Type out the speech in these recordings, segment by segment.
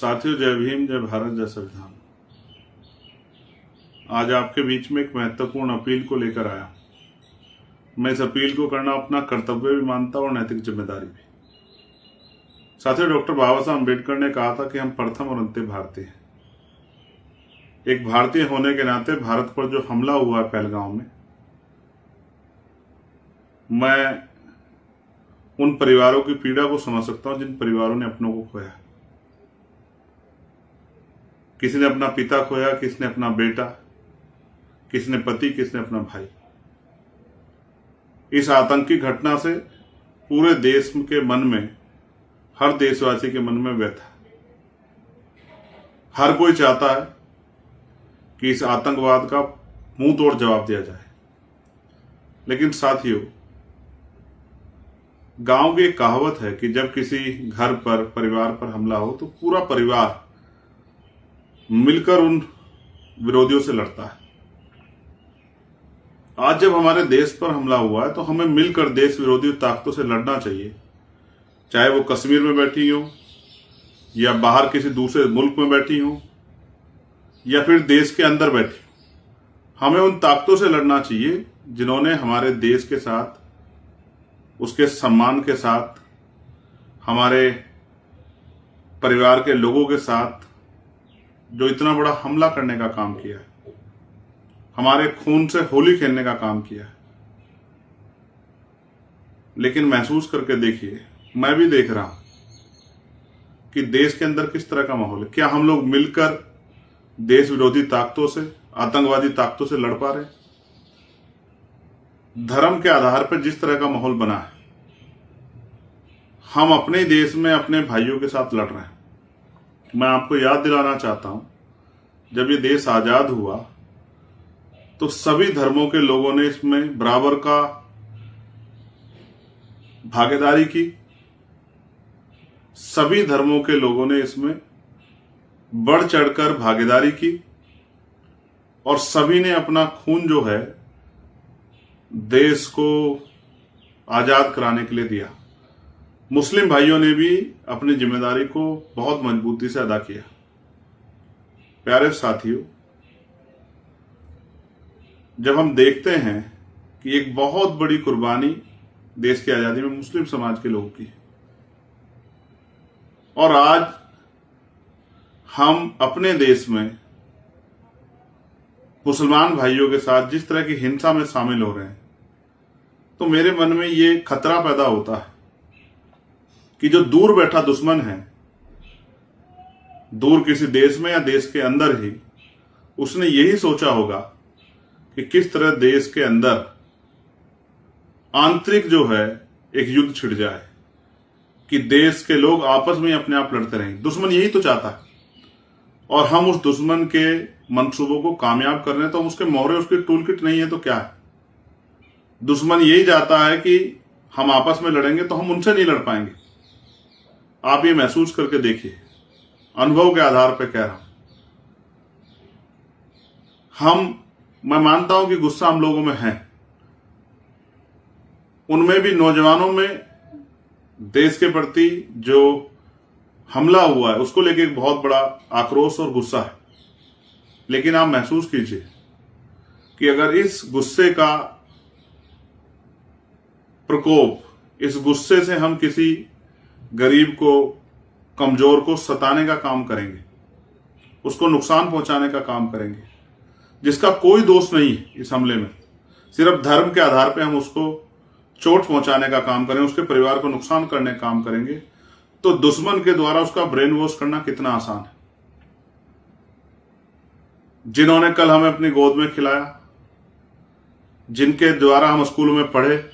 साथियों, जय भीम, जय भारत, जय संविधान। आज आपके बीच में एक महत्वपूर्ण अपील को लेकर आया। मैं इस अपील को करना अपना कर्तव्य भी मानता हूं और नैतिक जिम्मेदारी भी। साथियों, डॉक्टर बाबा साहब अम्बेडकर ने कहा था कि हम प्रथम और अंतिम भारतीय हैं। एक भारतीय होने के नाते भारत पर जो हमला हुआ है पहलगांव में, मैं उन परिवारों की पीड़ा को समझ सकता हूं जिन परिवारों ने अपनों को खोया। किसी ने अपना पिता खोया, किसी ने अपना बेटा, किसी ने पति, किसी ने अपना भाई। इस आतंकी घटना से पूरे देश के मन में, हर देशवासी के मन में व्यथा। हर कोई चाहता है कि इस आतंकवाद का मुंह तोड़ जवाब दिया जाए। लेकिन साथियों, गांव की एक कहावत है कि जब किसी घर पर, परिवार पर हमला हो तो पूरा परिवार मिलकर उन विरोधियों से लड़ता है। आज जब हमारे देश पर हमला हुआ है तो हमें मिलकर देश विरोधी ताकतों से लड़ना चाहिए, चाहे वो कश्मीर में बैठी हो या बाहर किसी दूसरे मुल्क में बैठी हो या फिर देश के अंदर बैठी हो। हमें उन ताकतों से लड़ना चाहिए जिन्होंने हमारे देश के साथ, उसके सम्मान के साथ, हमारे परिवार के लोगों के साथ जो इतना बड़ा हमला करने का काम किया है, हमारे खून से होली खेलने का काम किया है। लेकिन महसूस करके देखिए, मैं भी देख रहा हूं कि देश के अंदर किस तरह का माहौल है। क्या हम लोग मिलकर देश विरोधी ताकतों से, आतंकवादी ताकतों से लड़ पा रहे हैं? धर्म के आधार पर जिस तरह का माहौल बना है, हम अपने देश में अपने भाइयों के साथ लड़ रहे हैं। मैं आपको याद दिलाना चाहता हूं, जब ये देश आजाद हुआ तो सभी धर्मों के लोगों ने इसमें बराबर का भागीदारी की। सभी धर्मों के लोगों ने इसमें बढ़ चढ़कर भागीदारी की और सभी ने अपना खून जो है देश को आजाद कराने के लिए दिया। मुस्लिम भाइयों ने भी अपनी जिम्मेदारी को बहुत मजबूती से अदा किया। प्यारे साथियों, जब हम देखते हैं कि एक बहुत बड़ी कुर्बानी देश की आजादी में मुस्लिम समाज के लोगों की है और आज हम अपने देश में मुसलमान भाइयों के साथ जिस तरह की हिंसा में शामिल हो रहे हैं, तो मेरे मन में ये खतरा पैदा होता है कि जो दूर बैठा दुश्मन है, दूर किसी देश में या देश के अंदर ही, उसने यही सोचा होगा कि किस तरह देश के अंदर आंतरिक जो है एक युद्ध छिड़ जाए, कि देश के लोग आपस में अपने आप लड़ते रहें। दुश्मन यही तो चाहता है और हम उस दुश्मन के मंसूबों को कामयाब कर रहे हैं। तो हम उसके मोहरे, उसकी टूल किट नहीं है तो क्या है? दुश्मन यही चाहता है कि हम आपस में लड़ेंगे तो हम उनसे नहीं लड़ पाएंगे। आप ये महसूस करके देखिए, अनुभव के आधार पर कह रहा हूं। मैं मानता हूं कि गुस्सा हम लोगों में है, उनमें भी नौजवानों में देश के प्रति जो हमला हुआ है उसको लेके एक बहुत बड़ा आक्रोश और गुस्सा है। लेकिन आप महसूस कीजिए कि अगर इस गुस्से का प्रकोप, इस गुस्से से हम किसी गरीब को, कमजोर को सताने का काम करेंगे, उसको नुकसान पहुंचाने का काम करेंगे, जिसका कोई दोष नहीं है इस हमले में, सिर्फ धर्म के आधार पर हम उसको चोट पहुंचाने का काम करेंगे, उसके परिवार को नुकसान करने का काम करेंगे, तो दुश्मन के द्वारा उसका ब्रेन वॉश करना कितना आसान है। जिन्होंने कल हमें अपनी गोद में खिलाया, जिनके द्वारा हम स्कूलों में पढ़े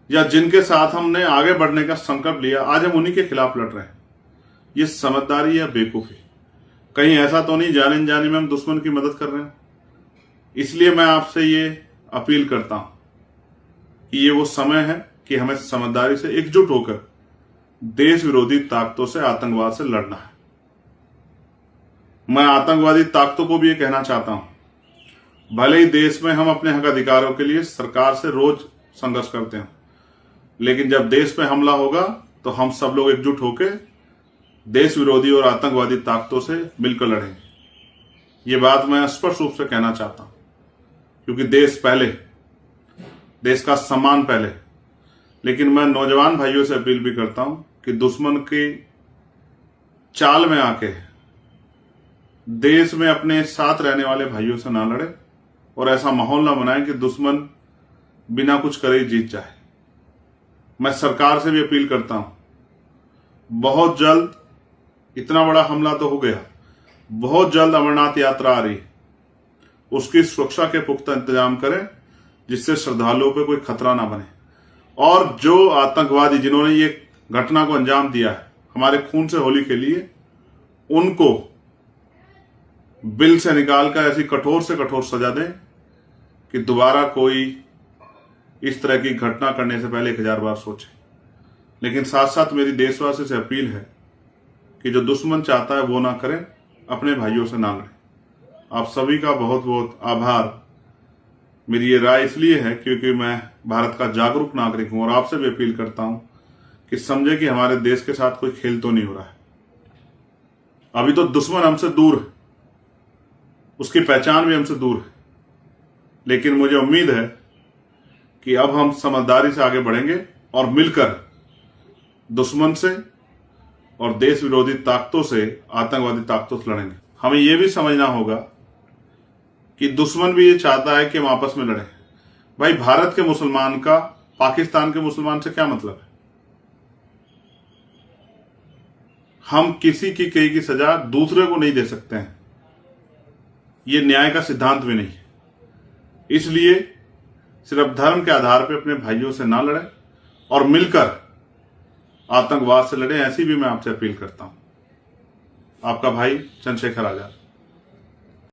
या जिनके साथ हमने आगे बढ़ने का संकल्प लिया, आज हम उन्हीं के खिलाफ लड़ रहे हैं। ये समझदारी या बेवकूफी? कहीं ऐसा तो नहीं जाने अनजाने में हम दुश्मन की मदद कर रहे हैं? इसलिए मैं आपसे ये अपील करता हूं कि ये वो समय है कि हमें समझदारी से एकजुट होकर देश विरोधी ताकतों से, आतंकवाद से लड़ना है। मैं आतंकवादी ताकतों को भी ये कहना चाहता हूं, भले ही देश में हम अपने हक अधिकारों के लिए सरकार से रोज संघर्ष करते हैं, लेकिन जब देश पे हमला होगा तो हम सब लोग एकजुट होकर देश विरोधी और आतंकवादी ताकतों से मिलकर लड़ेंगे। ये बात मैं स्पष्ट रूप से कहना चाहता हूं, क्योंकि देश पहले, देश का सम्मान पहले। लेकिन मैं नौजवान भाइयों से अपील भी करता हूं कि दुश्मन की चाल में आके देश में अपने साथ रहने वाले भाइयों से ना लड़े और ऐसा माहौल ना बनाए कि दुश्मन बिना कुछ करे ही जीत जाए। मैं सरकार से भी अपील करता हूं, बहुत जल्द, इतना बड़ा हमला तो हो गया, बहुत जल्द अमरनाथ यात्रा आ रही है, उसकी सुरक्षा के पुख्ता इंतजाम करें जिससे श्रद्धालुओं पे कोई खतरा ना बने। और जो आतंकवादी जिन्होंने ये घटना को अंजाम दिया है, हमारे खून से होली खेली है, उनको बिल से निकालकर ऐसी कठोर से कठोर सजा दें कि दोबारा कोई इस तरह की घटना करने से पहले 1000 बार सोचे। लेकिन साथ साथ मेरी देशवासी से अपील है कि जो दुश्मन चाहता है वो ना करें, अपने भाइयों से ना लड़ें। आप सभी का बहुत बहुत आभार। मेरी ये राय इसलिए है क्योंकि मैं भारत का जागरूक नागरिक हूं और आपसे भी अपील करता हूं कि समझे कि हमारे देश के साथ कोई खेल तो नहीं हो रहा है। अभी तो दुश्मन हमसे दूर है, उसकी पहचान भी हमसे दूर है, लेकिन मुझे उम्मीद है कि अब हम समझदारी से आगे बढ़ेंगे और मिलकर दुश्मन से और देश विरोधी ताकतों से, आतंकवादी ताकतों से लड़ेंगे। हमें यह भी समझना होगा कि दुश्मन भी ये चाहता है कि हम आपस में लड़ें। भाई, भारत के मुसलमान का पाकिस्तान के मुसलमान से क्या मतलब है? हम किसी की कई की सजा दूसरे को नहीं दे सकते हैं, ये न्याय का सिद्धांत भी नहीं है। इसलिए सिर्फ धर्म के आधार पर अपने भाइयों से ना लड़ें और मिलकर आतंकवाद से लड़ें, ऐसी भी मैं आपसे अपील करता हूं। आपका भाई चंद्रशेखर आजाद।